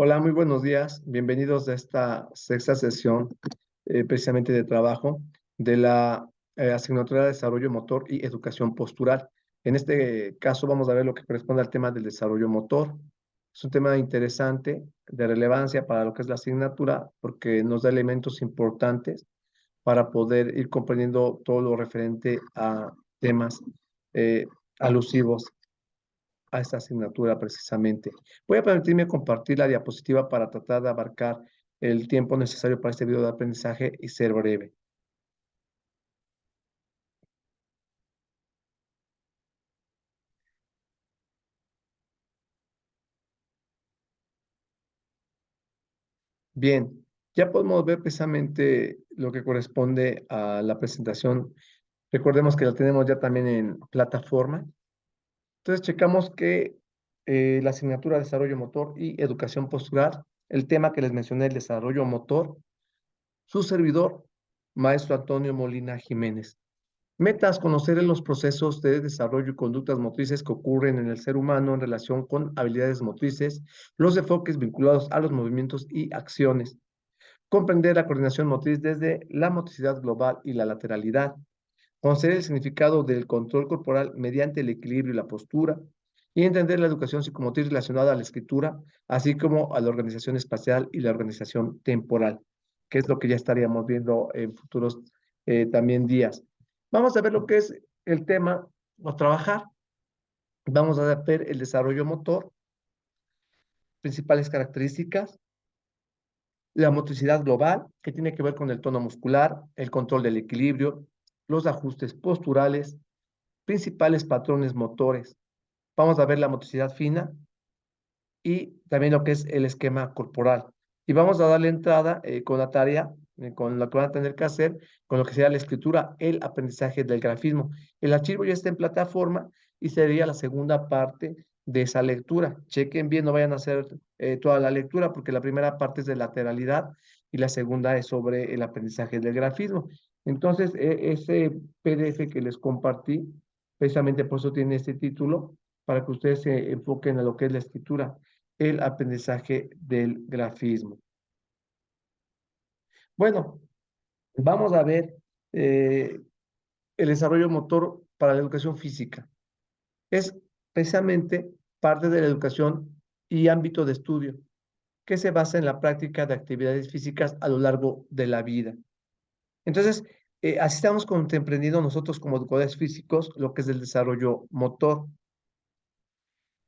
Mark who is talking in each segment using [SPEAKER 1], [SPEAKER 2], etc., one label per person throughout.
[SPEAKER 1] Hola, muy buenos días. Bienvenidos a esta sexta sesión precisamente de trabajo de la asignatura de Desarrollo Motor y Educación Postural. En este caso vamos a ver lo que corresponde al tema del desarrollo motor. Es un tema interesante, de relevancia para lo que es la asignatura, porque nos da elementos importantes para poder ir comprendiendo todo lo referente a temas eh, alusivos a esta asignatura precisamente. Voy a permitirme compartir la diapositiva para tratar de abarcar el tiempo necesario para este video de aprendizaje y ser breve. Bien, ya podemos ver precisamente lo que corresponde a la presentación. Recordemos que la tenemos ya también en plataforma. Entonces, checamos que la asignatura de Desarrollo Motor y Educación Postural, el tema que les mencioné, el desarrollo motor, su servidor, maestro Antonio Molina Jiménez. Metas, conocer los procesos de desarrollo y conductas motrices que ocurren en el ser humano en relación con habilidades motrices, los enfoques vinculados a los movimientos y acciones. Comprender la coordinación motriz desde la motricidad global y la lateralidad. Conocer el significado del control corporal mediante el equilibrio y la postura. Y entender la educación psicomotriz relacionada a la escritura, así como a la organización espacial y la organización temporal, que es lo que ya estaríamos viendo en futuros también días. Vamos a ver lo que es el tema o trabajar. Vamos a ver el desarrollo motor, principales características, la motricidad global, que tiene que ver con el tono muscular, el control del equilibrio, los ajustes posturales, principales patrones motores. Vamos a ver la motricidad fina y también lo que es el esquema corporal. Y vamos a darle entrada con la tarea, con lo que van a tener que hacer, con lo que sea la escritura, el aprendizaje del grafismo. El archivo ya está en plataforma y sería la segunda parte de esa lectura. Chequen bien, no vayan a hacer toda la lectura porque la primera parte es de lateralidad y la segunda es sobre el aprendizaje del grafismo. Entonces, ese PDF que les compartí, precisamente por eso tiene este título, para que ustedes se enfoquen a lo que es la escritura, el aprendizaje del grafismo. Bueno, vamos a ver eh, el desarrollo motor para la educación física. Es precisamente parte de la educación y ámbito de estudio que se basa en la práctica de actividades físicas a lo largo de la vida. Entonces, así estamos comprendiendo nosotros como educadores físicos lo que es el desarrollo motor.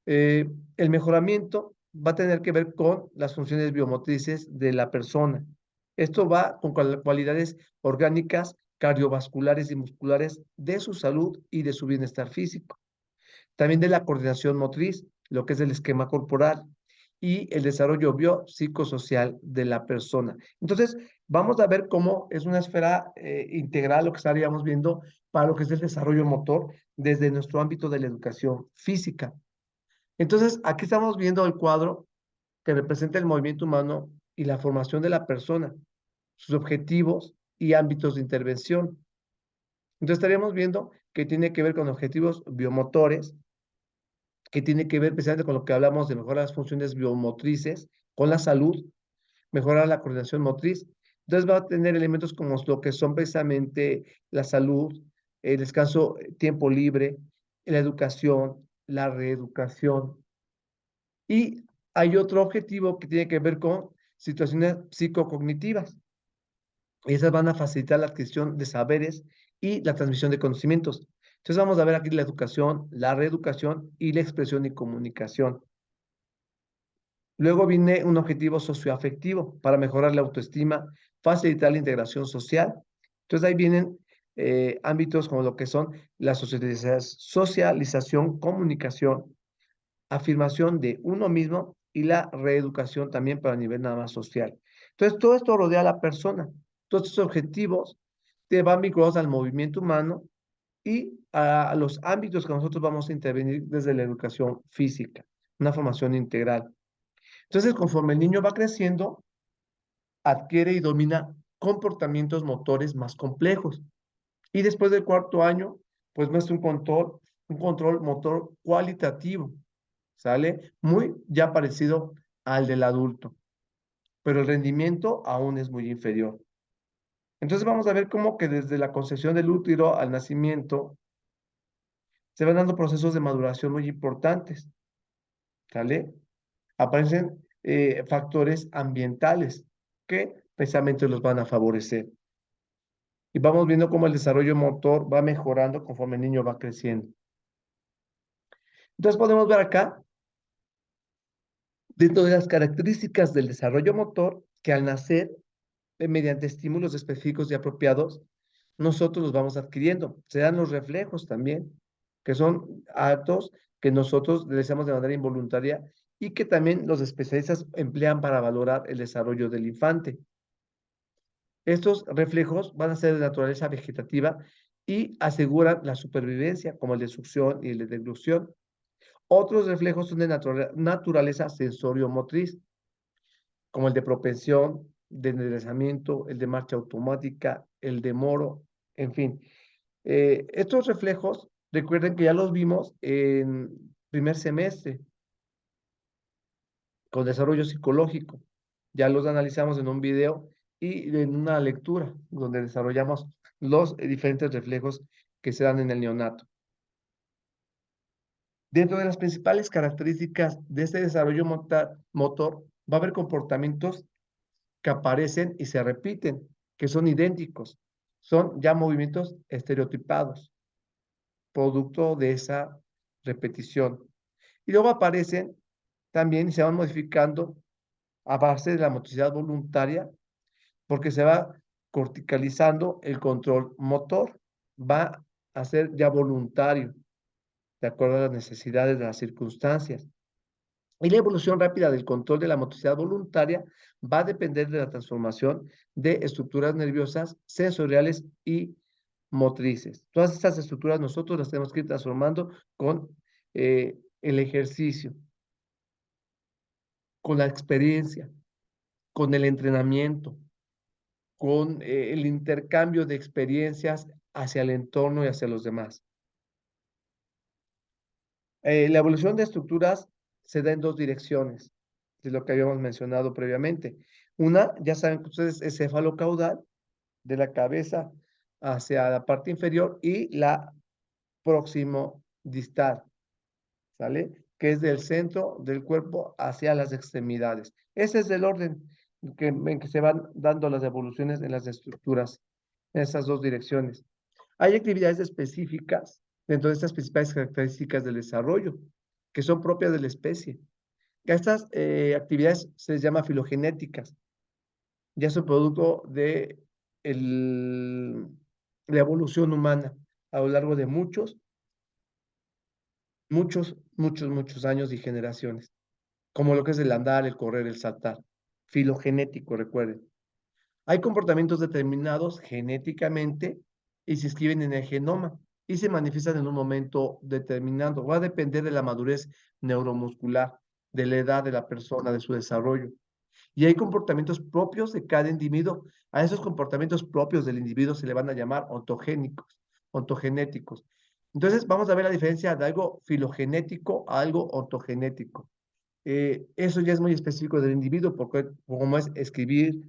[SPEAKER 1] Eh, el mejoramiento va a tener que ver con las funciones biomotrices de la persona. Esto va con cualidades orgánicas, cardiovasculares y musculares de su salud y de su bienestar físico. También de la coordinación motriz, lo que es el esquema corporal y el desarrollo biopsicosocial de la persona. Entonces, vamos a ver cómo es una esfera integral lo que estaríamos viendo para lo que es el desarrollo motor desde nuestro ámbito de la educación física. Entonces, aquí estamos viendo el cuadro que representa el movimiento humano y la formación de la persona, sus objetivos y ámbitos de intervención. Entonces, estaríamos viendo que tiene que ver con objetivos biomotores, que tiene que ver precisamente con lo que hablamos de mejorar las funciones biomotrices, con la salud, mejorar la coordinación motriz. Entonces, va a tener elementos como lo que son precisamente la salud, el descanso, tiempo libre, la educación, la reeducación. Y hay otro objetivo que tiene que ver con situaciones psicocognitivas. Y esas van a facilitar la adquisición de saberes y la transmisión de conocimientos. Entonces vamos a ver aquí la educación, la reeducación y la expresión y comunicación. Luego viene un objetivo socioafectivo para mejorar la autoestima, facilitar la integración social. Entonces ahí vienen ámbitos como lo que son la socialización, comunicación, afirmación de uno mismo y la reeducación también para nivel nada más social. Entonces, todo esto rodea a la persona. Todos estos objetivos te van vinculados al movimiento humano y a los ámbitos que nosotros vamos a intervenir desde la educación física, una formación integral. Entonces, conforme el niño va creciendo, adquiere y domina comportamientos motores más complejos. Y después del cuarto año, pues muestra un control motor cualitativo, ¿sale? Muy ya parecido al del adulto, pero el rendimiento aún es muy inferior. Entonces vamos a ver cómo que desde la concepción del útero al nacimiento se van dando procesos de maduración muy importantes, ¿sale? Aparecen factores ambientales que precisamente los van a favorecer. Y vamos viendo cómo el desarrollo motor va mejorando conforme el niño va creciendo. Entonces podemos ver acá, dentro de las características del desarrollo motor, que al nacer, mediante estímulos específicos y apropiados, nosotros los vamos adquiriendo. Se dan los reflejos también, que son actos que nosotros realizamos de manera involuntaria y que también los especialistas emplean para valorar el desarrollo del infante. Estos reflejos van a ser de naturaleza vegetativa y aseguran la supervivencia, como el de succión y el de deglución. Otros reflejos son de naturaleza sensorio-motriz, como el de propensión, de enderezamiento, el de marcha automática, el de moro, en fin. Estos reflejos, recuerden que ya los vimos en primer semestre con desarrollo psicológico. Ya los analizamos en un video y en una lectura donde desarrollamos los diferentes reflejos que se dan en el neonato. Dentro de las principales características de este desarrollo motor, va a haber comportamientos que aparecen y se repiten, que son idénticos. Son ya movimientos estereotipados, producto de esa repetición. Y luego aparecen también y se van modificando a base de la motricidad voluntaria, porque se va corticalizando el control motor, va a ser ya voluntario, de acuerdo a las necesidades de las circunstancias. Y la evolución rápida del control de la motricidad voluntaria va a depender de la transformación de estructuras nerviosas, sensoriales y motrices. Todas estas estructuras nosotros las tenemos que ir transformando con el ejercicio, con la experiencia, con el entrenamiento, con el intercambio de experiencias hacia el entorno y hacia los demás. La evolución de estructuras se da en dos direcciones, de lo que habíamos mencionado previamente. Una, ya saben que ustedes, es cefalocaudal, de la cabeza hacia la parte inferior, y la próximo distal, ¿sale? Que es del centro del cuerpo hacia las extremidades. Ese es el orden en que se van dando las evoluciones en las estructuras, en esas dos direcciones. Hay actividades específicas dentro de estas principales características del desarrollo, que son propias de la especie. Estas actividades se les llama filogenéticas, ya son producto de el, la evolución humana a lo largo de muchos años y generaciones, como lo que es el andar, el correr, el saltar. Filogenético, recuerden. Hay comportamientos determinados genéticamente y se escriben en el genoma y se manifiestan en un momento determinado. Va a depender de la madurez neuromuscular, de la edad de la persona, de su desarrollo. Y hay comportamientos propios de cada individuo. A esos comportamientos propios del individuo se le van a llamar ontogénicos, ontogenéticos. Entonces, vamos a ver la diferencia de algo filogenético a algo ontogenético. Eso ya es muy específico del individuo, porque como es escribir,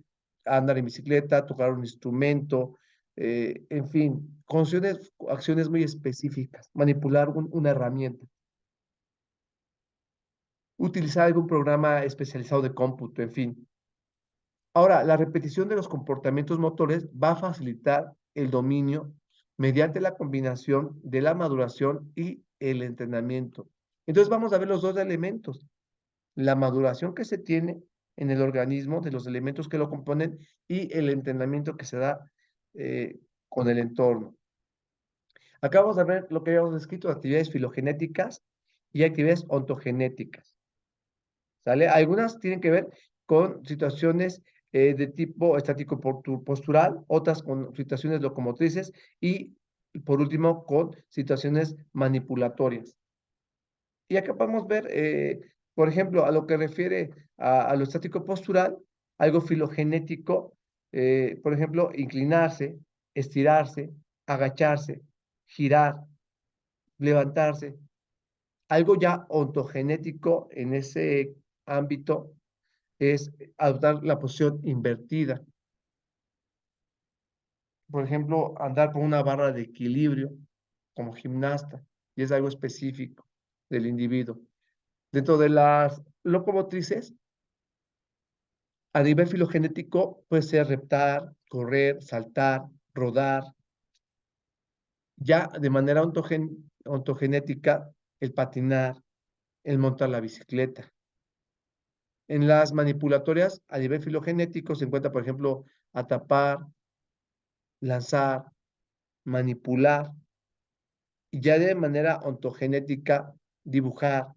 [SPEAKER 1] andar en bicicleta, tocar un instrumento, en fin, con acciones muy específicas, manipular una herramienta, utilizar algún programa especializado de cómputo, en fin. Ahora, la repetición de los comportamientos motores va a facilitar el dominio mediante la combinación de la maduración y el entrenamiento. Entonces vamos a ver los dos elementos, la maduración que se tiene en el organismo de los elementos que lo componen y el entrenamiento que se da con el entorno. Acá vamos a ver lo que habíamos escrito, actividades filogenéticas y actividades ontogenéticas. ¿Sale? Algunas tienen que ver con situaciones de tipo estático postural, otras con situaciones locomotrices y por último con situaciones manipulatorias. Y acá podemos ver, por ejemplo, a lo que refiere a lo estático postural, algo filogenético, por ejemplo, inclinarse, estirarse, agacharse, girar, levantarse. Algo ya ontogenético en ese ámbito es adoptar la posición invertida. Por ejemplo, andar por una barra de equilibrio como gimnasta, y es algo específico del individuo. Dentro de las locomotrices, a nivel filogenético, puede ser reptar, correr, saltar, rodar. Ya de manera ontogenética, el patinar, el montar la bicicleta. En las manipulatorias, a nivel filogenético, se encuentra, por ejemplo, atapar, lanzar, manipular, y ya de manera ontogenética, dibujar,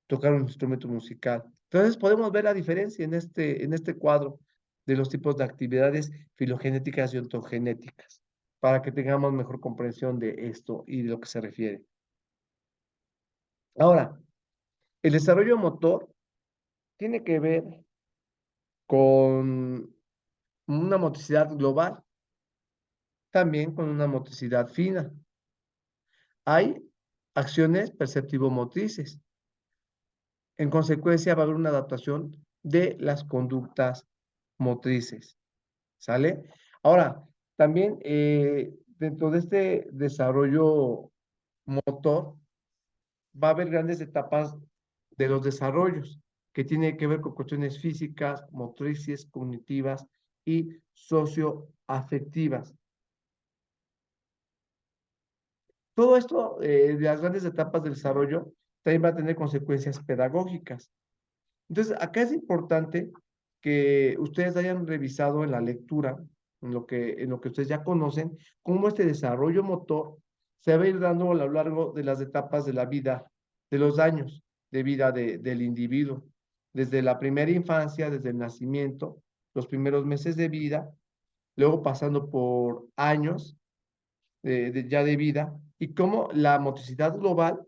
[SPEAKER 1] tocar un instrumento musical. Entonces podemos ver la diferencia en este cuadro de los tipos de actividades filogenéticas y ontogenéticas, para que tengamos mejor comprensión de esto y de lo que se refiere. Ahora, el desarrollo motor tiene que ver con una motricidad global, también con una motricidad fina. Hay acciones perceptivo-motrices. En consecuencia, va a haber una adaptación de las conductas motrices. ¿Sale? Ahora, también dentro de este desarrollo motor, va a haber grandes etapas de los desarrollos que tienen que ver con cuestiones físicas, motrices, cognitivas y socioafectivas. Todo esto de las grandes etapas del desarrollo también va a tener consecuencias pedagógicas. Entonces, acá es importante que ustedes hayan revisado en la lectura, en lo que ustedes ya conocen, cómo este desarrollo motor se va a ir dando a lo largo de las etapas de la vida, de los años de vida del individuo, desde la primera infancia, desde el nacimiento, los primeros meses de vida, luego pasando por años ya de vida, y cómo la motricidad global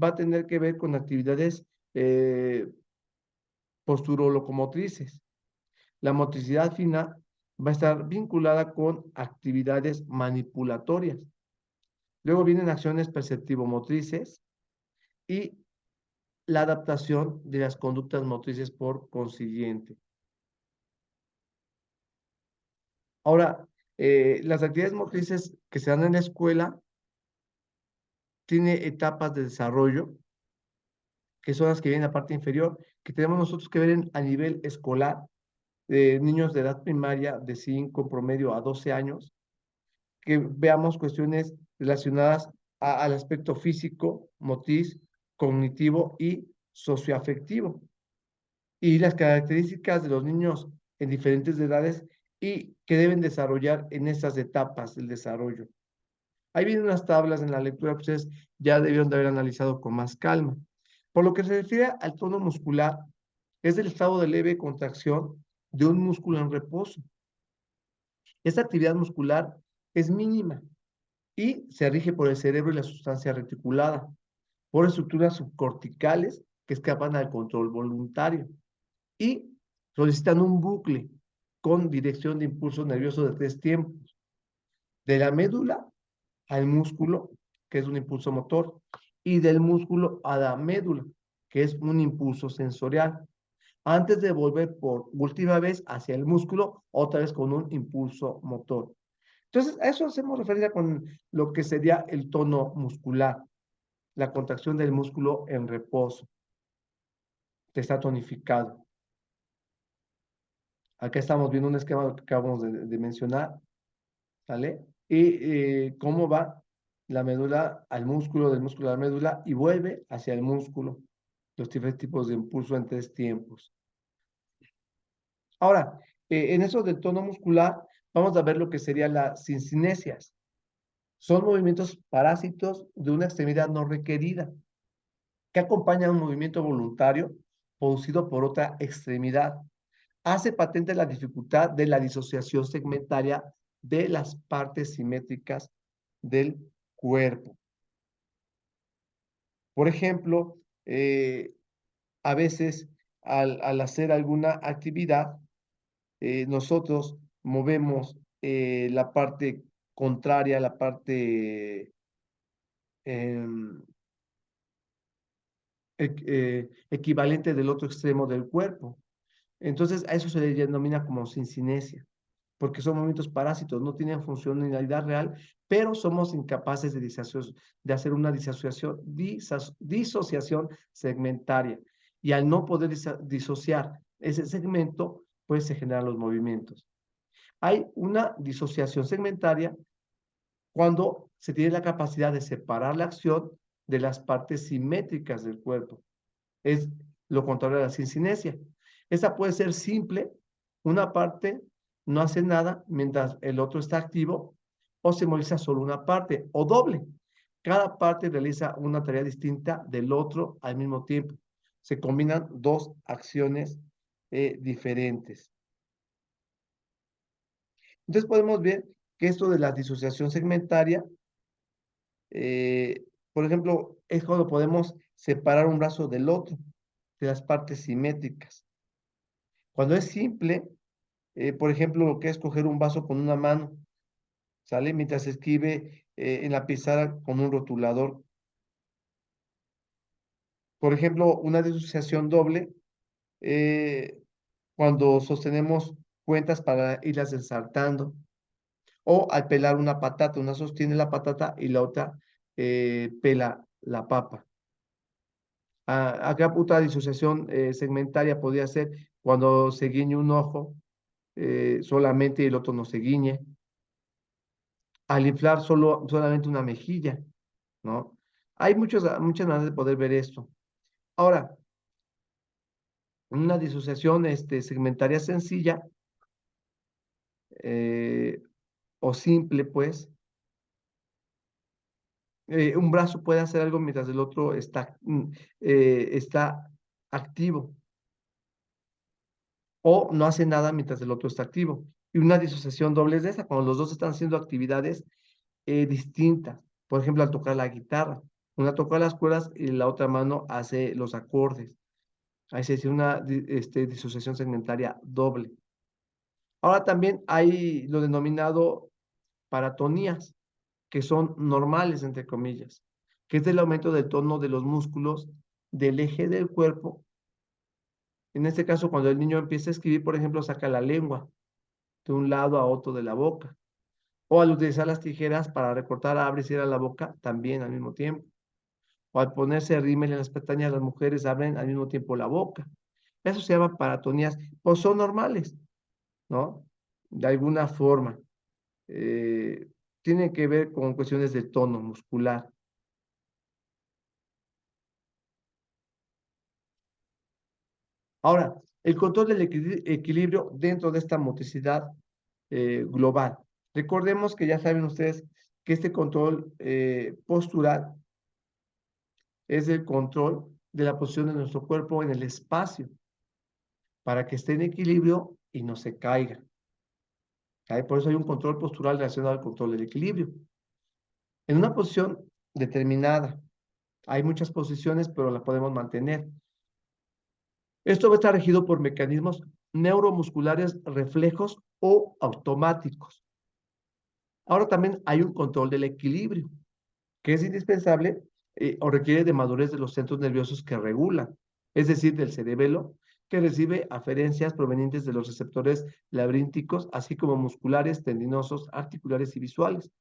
[SPEAKER 1] va a tener que ver con actividades posturolocomotrices. La motricidad fina va a estar vinculada con actividades manipulatorias. Luego vienen acciones perceptivo-motrices y la adaptación de las conductas motrices por consiguiente. Ahora, las actividades motrices que se dan en la escuela tienen etapas de desarrollo, que son las que vienen en la parte inferior, que tenemos nosotros que ver a nivel escolar, de niños de edad primaria de 5 promedio a 12 años, que veamos cuestiones relacionadas al aspecto físico, motriz, cognitivo y socioafectivo. Y las características de los niños en diferentes edades y que deben desarrollar en estas etapas del desarrollo. Ahí vienen unas tablas en la lectura que ustedes ya debieron de haber analizado con más calma. Por lo que se refiere al tono muscular, es el estado de leve contracción de un músculo en reposo. Esta actividad muscular es mínima y se rige por el cerebro y la sustancia reticulada, por estructuras subcorticales que escapan al control voluntario y solicitan un bucle con dirección de impulso nervioso de 3 tiempos, de la médula al músculo, que es un impulso motor, y del músculo a la médula, que es un impulso sensorial, antes de volver por última vez hacia el músculo, otra vez con un impulso motor. Entonces, a eso hacemos referencia con lo que sería el tono muscular, la contracción del músculo en reposo, que está tonificado. Acá estamos viendo un esquema que acabamos de mencionar, ¿vale? Y cómo va la médula al músculo, del músculo a la médula, y vuelve hacia el músculo, los diferentes tipos de impulso en 3 tiempos. Ahora, en eso del tono muscular, vamos a ver lo que serían las sincinesias. Son movimientos parásitos de una extremidad no requerida, que acompaña un movimiento voluntario producido por otra extremidad. Hace patente la dificultad de la disociación segmentaria de las partes simétricas del cuerpo. Por ejemplo, a veces al hacer alguna actividad, nosotros movemos la parte contraria, la parte em, equivalente del otro extremo del cuerpo. Entonces, a eso se le denomina como sincinesia, porque son movimientos parásitos, no tienen funcionalidad real, pero somos incapaces de hacer una disociación segmentaria. Y al no poder disociar ese segmento, pues se generan los movimientos. Hay una disociación segmentaria cuando se tiene la capacidad de separar la acción de las partes simétricas del cuerpo. Es lo contrario a la sincinesia. Esa puede ser simple, una parte no hace nada mientras el otro está activo, o se moviliza solo una parte, o doble. Cada parte realiza una tarea distinta del otro al mismo tiempo. Se combinan dos acciones diferentes. Entonces podemos ver que esto de la disociación segmentaria, eh, por ejemplo, es cuando podemos separar un brazo del otro, de las partes simétricas. Cuando es simple, por ejemplo, lo que es coger un vaso con una mano, ¿sale? Mientras se escribe en la pizarra con un rotulador. Por ejemplo, una disociación doble, eh, cuando sostenemos cuentas para irlas ensartando, o al pelar una patata, una sostiene la patata y la otra pela la papa. Acá otra disociación segmentaria podría ser cuando se guiñe un ojo solamente y el otro no se guiñe. Al inflar solamente una mejilla, ¿no? Hay muchas maneras de poder ver esto. Ahora, una disociación segmentaria sencilla eh, o simple, pues, un brazo puede hacer algo mientras el otro está activo, o no hace nada mientras el otro está activo. Y una disociación doble es de esa, cuando los dos están haciendo actividades distintas. Por ejemplo, al tocar la guitarra, una toca las cuerdas y la otra mano hace los acordes. Ahí se dice una disociación segmentaria doble. Ahora también hay lo denominado paratonías, que son normales, entre comillas, que es el aumento del tono de los músculos del eje del cuerpo. En este caso, cuando el niño empieza a escribir, por ejemplo, saca la lengua de un lado a otro de la boca. O al utilizar las tijeras para recortar, abre y cierra la boca también al mismo tiempo. O al ponerse rímel en las pestañas, las mujeres abren al mismo tiempo la boca. Eso se llama paratonías, o son normales, ¿no? De alguna forma. Eh, Tiene que ver con cuestiones de tono muscular. Ahora, el control del equilibrio dentro de esta motricidad global. Recordemos que ya saben ustedes que este control postural es el control de la posición de nuestro cuerpo en el espacio para que esté en equilibrio y no se caiga. ¿Sabe? Por eso hay un control postural relacionado al control del equilibrio. En una posición determinada, hay muchas posiciones, pero la podemos mantener. Esto va a estar regido por mecanismos neuromusculares reflejos o automáticos. Ahora también hay un control del equilibrio, que es indispensable o requiere de madurez de los centros nerviosos que regulan, es decir, del cerebelo, que recibe aferencias provenientes de los receptores laberínticos, así como musculares, tendinosos, articulares y visuales.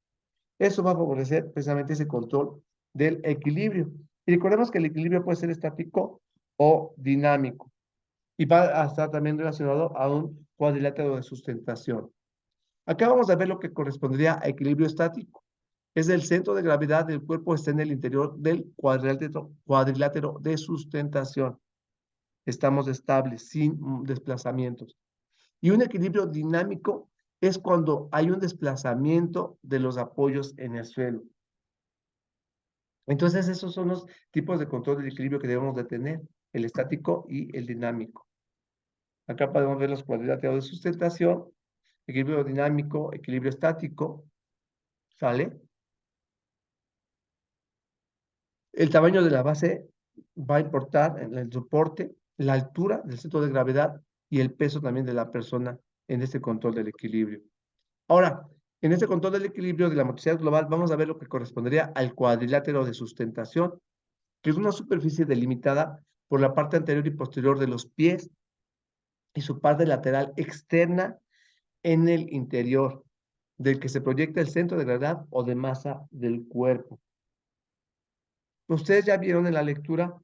[SPEAKER 1] Eso va a favorecer precisamente ese control del equilibrio. Y recordemos que el equilibrio puede ser estático o dinámico y va a estar también relacionado a un cuadrilátero de sustentación. Acá vamos a ver lo que correspondería a equilibrio estático. Es el centro de gravedad del cuerpo está en el interior del cuadrilátero de sustentación. Estamos estables, sin desplazamientos. Y un equilibrio dinámico es cuando hay un desplazamiento de los apoyos en el suelo. Entonces, esos son los tipos de control del equilibrio que debemos de tener, el estático y el dinámico. Acá podemos ver los cuadriláteros de sustentación, equilibrio dinámico, equilibrio estático, ¿sale? El tamaño de la base va a importar en el soporte, la altura del centro de gravedad y el peso también de la persona en este control del equilibrio. Ahora, en este control del equilibrio de la motricidad global, vamos a ver lo que correspondería al cuadrilátero de sustentación, que es una superficie delimitada por la parte anterior y posterior de los pies y su parte lateral externa en el interior, del que se proyecta el centro de gravedad o de masa del cuerpo. Ustedes ya vieron en la lectura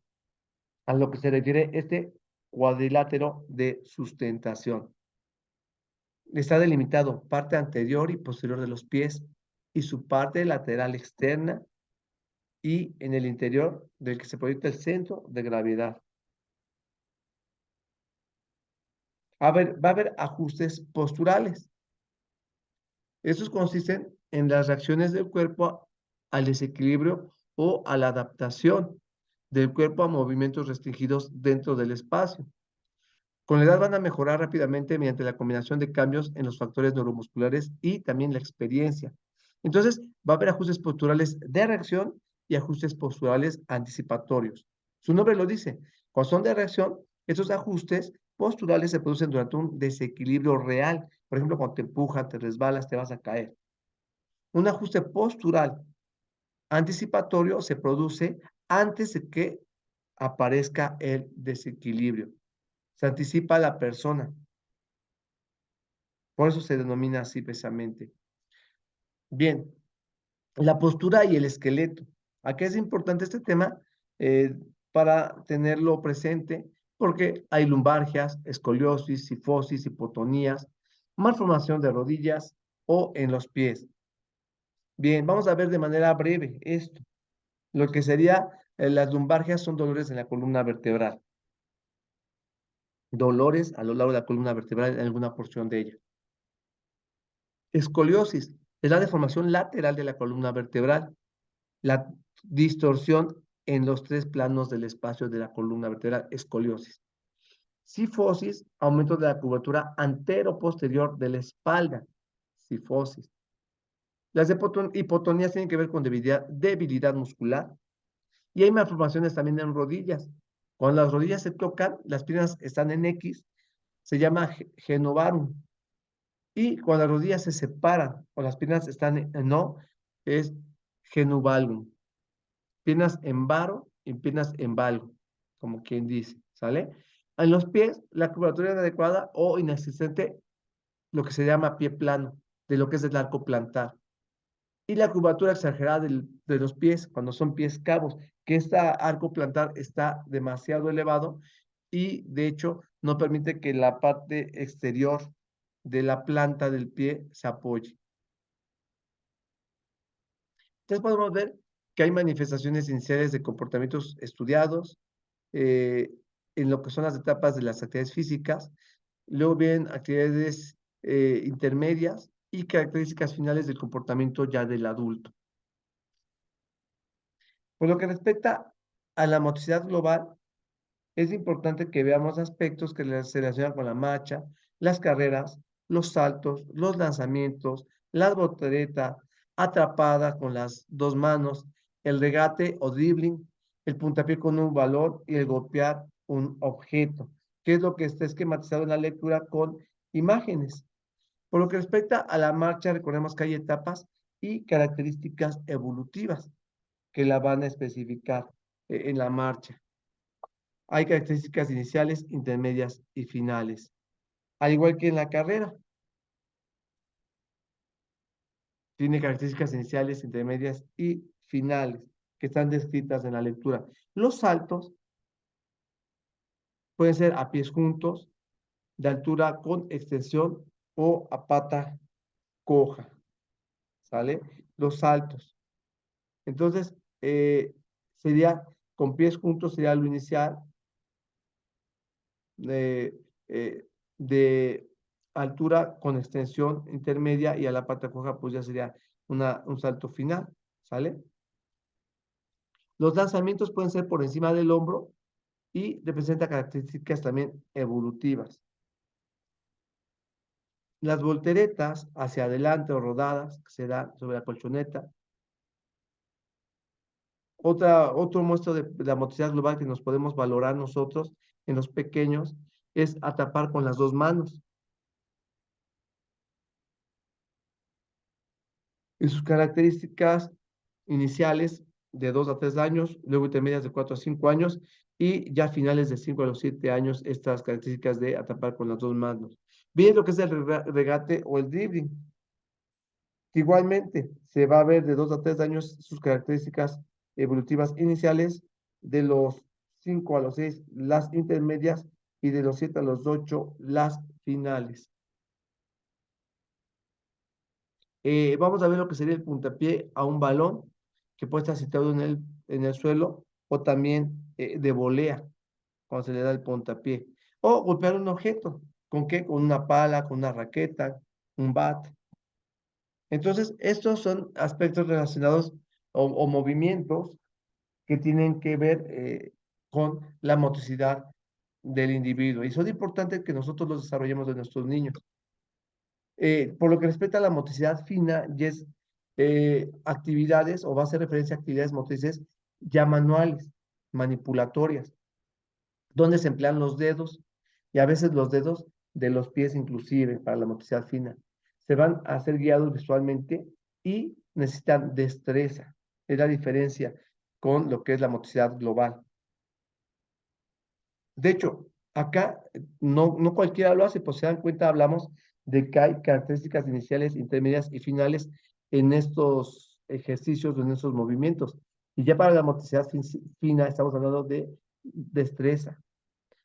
[SPEAKER 1] a lo que se refiere este cuadrilátero de sustentación. Está delimitado parte anterior y posterior de los pies y su parte lateral externa y en el interior del que se proyecta el centro de gravedad. Va a haber ajustes posturales. Estos consisten en las reacciones del cuerpo al desequilibrio o a la adaptación del cuerpo a movimientos restringidos dentro del espacio. Con la edad van a mejorar rápidamente mediante la combinación de cambios en los factores neuromusculares y también la experiencia. Entonces, va a haber ajustes posturales de reacción y ajustes posturales anticipatorios. Su nombre lo dice. Cuando son de reacción, estos ajustes posturales se producen durante un desequilibrio real. Por ejemplo, cuando te empujan, te resbalas, te vas a caer. Un ajuste postural anticipatorio se produce antes de que aparezca el desequilibrio. Se anticipa a la persona. Por eso se denomina así precisamente. Bien, la postura y el esqueleto. Aquí es importante este tema eh, para tenerlo presente porque hay lumbalgias, escoliosis, cifosis, hipotonías, malformación de rodillas o en los pies. Bien, vamos a ver de manera breve esto. Lo que sería las lumbalgias son dolores en la columna vertebral. Dolores a lo largo de la columna vertebral en alguna porción de ella. Escoliosis es la deformación lateral de la columna vertebral, la distorsión en los tres planos del espacio de la columna vertebral, escoliosis. Cifosis, aumento de la curvatura antero-posterior de la espalda, cifosis. Las hipotonías tienen que ver con debilidad muscular y hay malformaciones también en rodillas. Cuando las rodillas se tocan, las piernas están en X, se llama genovarum. Y cuando las rodillas se separan o las piernas están en no, es genuvalgum. Piernas en varo y piernas en valgo, como quien dice, ¿sale? En los pies, la curvatura inadecuada o inexistente, lo que se llama pie plano, de lo que es el arco plantar. Y la curvatura exagerada de los pies, cuando son pies cabos, que este arco plantar está demasiado elevado y de hecho no permite que la parte exterior de la planta del pie se apoye. Entonces podemos ver que hay manifestaciones iniciales de comportamientos estudiados eh, en lo que son las etapas de las actividades físicas, luego vienen actividades intermedias y características finales del comportamiento ya del adulto. Por lo que respecta a la motricidad global, es importante que veamos aspectos que se relacionan con la marcha, las carreras, los saltos, los lanzamientos, la voltereta, atrapada con las dos manos, el regate o dribbling, el puntapié con un balón y el golpear un objeto, que es lo que está esquematizado en la lectura con imágenes. Por lo que respecta a la marcha, recordemos que hay etapas y características evolutivas que la van a especificar en la marcha. Hay características iniciales, intermedias y finales. Al igual que en la carrera, tiene características iniciales, intermedias y finales que están descritas en la lectura. Los saltos pueden ser a pies juntos, de altura con extensión o a pata coja. ¿Sale? Los saltos. Entonces, sería con pies juntos, sería lo inicial, de, eh, de altura con extensión intermedia y a la pata coja pues ya sería un salto final, ¿sale? Los lanzamientos pueden ser por encima del hombro y representa características también evolutivas. Las volteretas hacia adelante o rodadas que se dan sobre la colchoneta. Otro muestro de la motricidad global que nos podemos valorar nosotros en los pequeños es atrapar con las dos manos. Y sus características iniciales de 2 a 3 años, luego intermedias de 4 a 5 años y ya a finales de 5 a los 7 años estas características de atrapar con las dos manos. Bien, lo que es el regate o el dribbling. Igualmente, se va a ver de 2 a 3 años sus características evolutivas iniciales, de los 5 a los 6 las intermedias y de los 7 a los 8 las finales. Vamos a ver lo que sería el puntapié a un balón que puede estar situado en el suelo o también de volea cuando se le da el puntapié. O golpear un objeto. ¿Con qué? Con una pala, con una raqueta, un bat. Entonces, estos son aspectos relacionados o movimientos que tienen que ver con la motricidad del individuo. Y son importantes que nosotros los desarrollemos de nuestros niños. Por lo que respecta a la motricidad fina, y es actividades, o va a hacer referencia a actividades motrices ya manuales, manipulatorias, donde se emplean los dedos, y a veces los dedos de los pies inclusive, para la motricidad fina. Se van a ser guiados visualmente y necesitan destreza. Es la diferencia con lo que es la motricidad global. De hecho, acá no cualquiera lo hace, pues se dan cuenta, hablamos de que hay características iniciales, intermedias y finales en estos ejercicios, en estos movimientos. Y ya para la motricidad fina estamos hablando de destreza.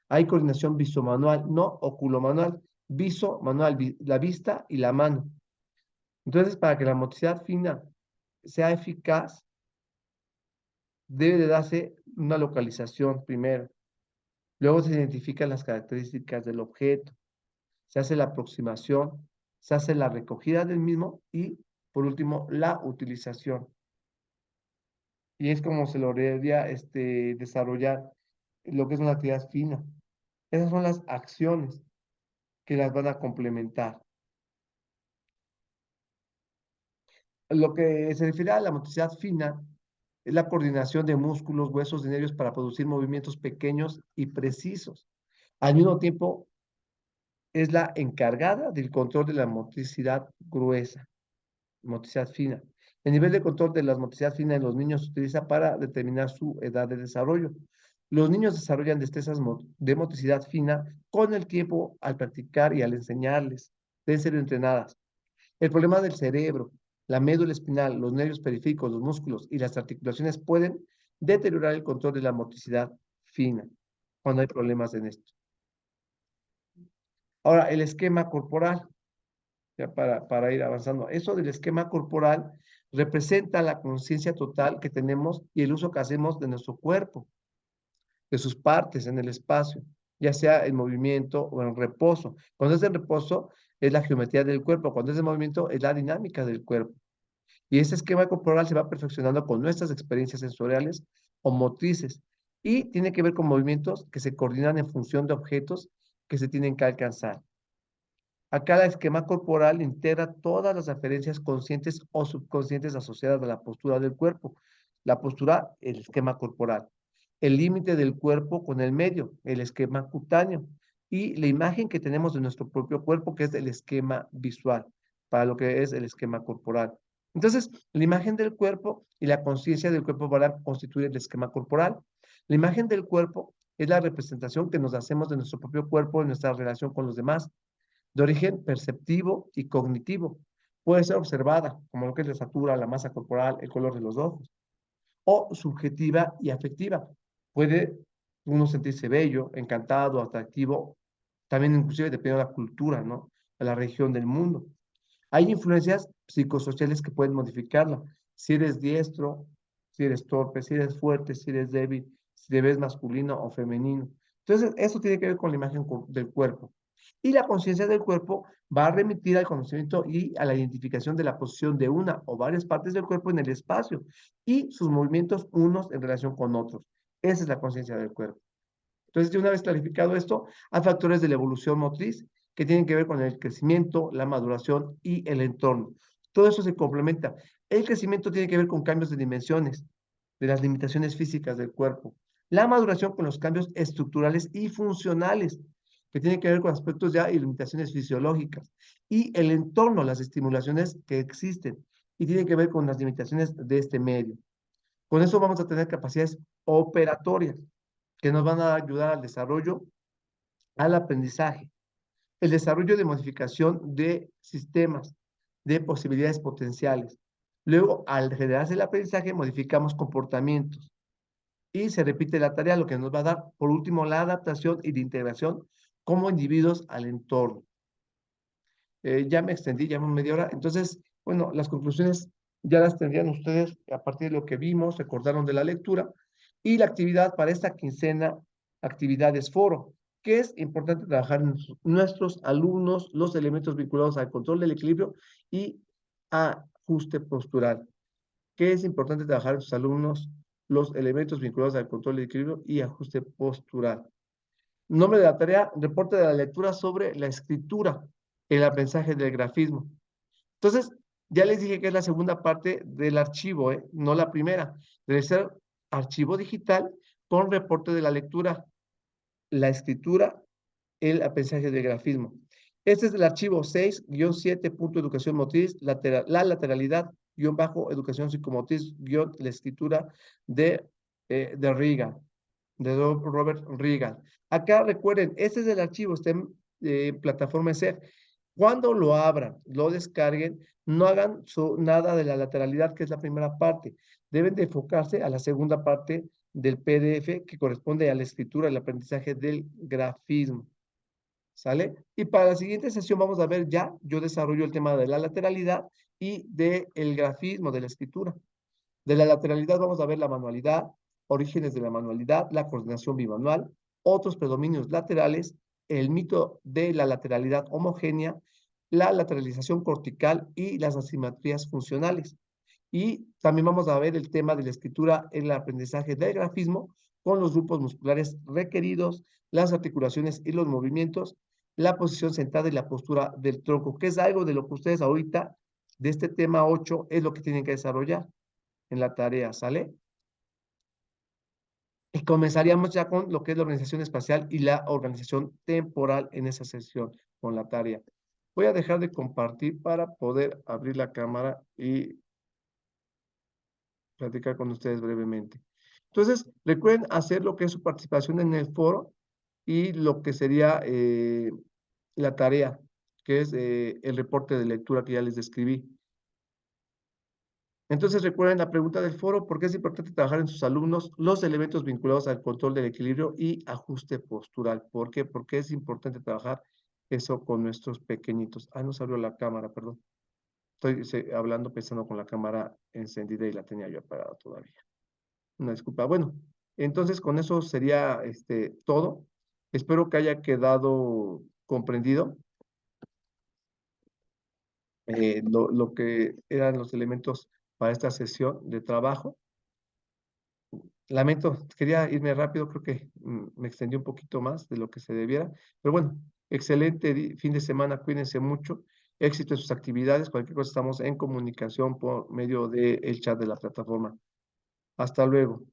[SPEAKER 1] Hay coordinación visomanual, no oculomanual, visomanual, la vista y la mano. Entonces, para que la motricidad fina sea eficaz, debe de darse una localización primero. Luego se identifican las características del objeto, se hace la aproximación, se hace la recogida del mismo y, por último, la utilización. Y es como se lograría desarrollar lo que es una actividad fina. Esas son las acciones que las van a complementar. Lo que se refiere a la motricidad fina es la coordinación de músculos, huesos y nervios para producir movimientos pequeños y precisos. Al mismo tiempo, es la encargada del control de la motricidad gruesa, motricidad fina. El nivel de control de la motricidad fina en los niños se utiliza para determinar su edad de desarrollo. Los niños desarrollan destrezas de motricidad fina con el tiempo al practicar y al enseñarles. Deben ser entrenadas. El problema del cerebro, la médula espinal, los nervios periféricos, los músculos y las articulaciones pueden deteriorar el control de la motricidad fina cuando hay problemas en esto. Ahora, el esquema corporal, ya para ir avanzando. Eso del esquema corporal representa la conciencia total que tenemos y el uso que hacemos de nuestro cuerpo, de sus partes en el espacio, ya sea en movimiento o en reposo. Cuando es en reposo, es la geometría del cuerpo. Cuando es en movimiento, es la dinámica del cuerpo. Y ese esquema corporal se va perfeccionando con nuestras experiencias sensoriales o motrices y tiene que ver con movimientos que se coordinan en función de objetos que se tienen que alcanzar. Acá el esquema corporal integra todas las referencias conscientes o subconscientes asociadas a la postura del cuerpo. La postura, el esquema corporal. El límite del cuerpo con el medio, el esquema cutáneo. Y la imagen que tenemos de nuestro propio cuerpo, que es el esquema visual, para lo que es el esquema corporal. Entonces, la imagen del cuerpo y la conciencia del cuerpo van a constituir el esquema corporal. La imagen del cuerpo es la representación que nos hacemos de nuestro propio cuerpo en nuestra relación con los demás, de origen perceptivo y cognitivo. Puede ser observada, como lo que es la estatura, la masa corporal, el color de los ojos, o subjetiva y afectiva. Puede uno sentirse bello, encantado, atractivo, también inclusive dependiendo de la cultura, ¿no? De la región del mundo. Hay influencias psicosociales que pueden modificarla. Si eres diestro, si eres torpe, si eres fuerte, si eres débil, si te ves masculino o femenino. Entonces, eso tiene que ver con la imagen del cuerpo. Y la conciencia del cuerpo va a remitir al conocimiento y a la identificación de la posición de una o varias partes del cuerpo en el espacio y sus movimientos unos en relación con otros. Esa es la conciencia del cuerpo. Entonces, de una vez clarificado esto, hay factores de la evolución motriz que tienen que ver con el crecimiento, la maduración y el entorno. Todo eso se complementa. El crecimiento tiene que ver con cambios de dimensiones, de las limitaciones físicas del cuerpo. La maduración con los cambios estructurales y funcionales, que tienen que ver con aspectos ya y limitaciones fisiológicas. Y el entorno, las estimulaciones que existen, y tienen que ver con las limitaciones de este medio. Con eso vamos a tener capacidades operatorias que nos van a ayudar al desarrollo, al aprendizaje, el desarrollo de modificación de sistemas, de posibilidades potenciales. Luego, al generarse el aprendizaje, modificamos comportamientos y se repite la tarea, lo que nos va a dar, por último, la adaptación y la integración como individuos al entorno. Ya me extendí, ya media hora. Entonces, bueno, las conclusiones ya las tendrían ustedes a partir de lo que vimos, recordaron de la lectura. Y la actividad para esta quincena, actividades foro, que es importante trabajar en nuestros alumnos los elementos vinculados al control del equilibrio y ajuste postural. Que es importante trabajar en sus alumnos los elementos vinculados al control del equilibrio y ajuste postural. Nombre de la tarea, reporte de la lectura sobre la escritura, el aprendizaje del grafismo. Entonces, ya les dije que es la segunda parte del archivo, no la primera. Debe ser archivo digital con reporte de la lectura, la escritura, el aprendizaje del grafismo. Este es el archivo 6-7. Educación motriz, la lateralidad, educación psicomotriz, la escritura de Riga, de Robert Reagan. Acá recuerden, este es el archivo, está en plataforma ESEF. Cuando lo abran, lo descarguen, no hagan nada de la lateralidad, que es la primera parte. Deben de enfocarse a la segunda parte del PDF, que corresponde a la escritura, el aprendizaje del grafismo. ¿Sale? Y para la siguiente sesión vamos a ver ya, yo desarrollo el tema de la lateralidad y del grafismo, de la escritura. De la lateralidad vamos a ver la manualidad, orígenes de la manualidad, la coordinación bimanual, otros predominios laterales, el mito de la lateralidad homogénea, la lateralización cortical y las asimetrías funcionales. Y también vamos a ver el tema de la escritura en el aprendizaje del grafismo con los grupos musculares requeridos, las articulaciones y los movimientos, la posición sentada y la postura del tronco, que es algo de lo que ustedes ahorita, de este tema 8, es lo que tienen que desarrollar en la tarea, ¿sale? Y comenzaríamos ya con lo que es la organización espacial y la organización temporal en esa sesión, con la tarea. Voy a dejar de compartir para poder abrir la cámara y platicar con ustedes brevemente. Entonces, recuerden hacer lo que es su participación en el foro y lo que sería la tarea, que es el reporte de lectura que ya les describí. Entonces recuerden la pregunta del foro: ¿por qué es importante trabajar en sus alumnos los elementos vinculados al control del equilibrio y ajuste postural? ¿Por qué? Porque es importante trabajar eso con nuestros pequeñitos. Ah, no se abrió la cámara, perdón. Estoy hablando pensando con la cámara encendida y la tenía yo apagada todavía. Una disculpa. Bueno, entonces con eso sería todo. Espero que haya quedado comprendido lo que eran los elementos para esta sesión de trabajo. Lamento, quería irme rápido, creo que me extendí un poquito más de lo que se debiera, pero bueno, excelente fin de semana, cuídense mucho, éxito en sus actividades, cualquier cosa estamos en comunicación por medio del chat de la plataforma. Hasta luego.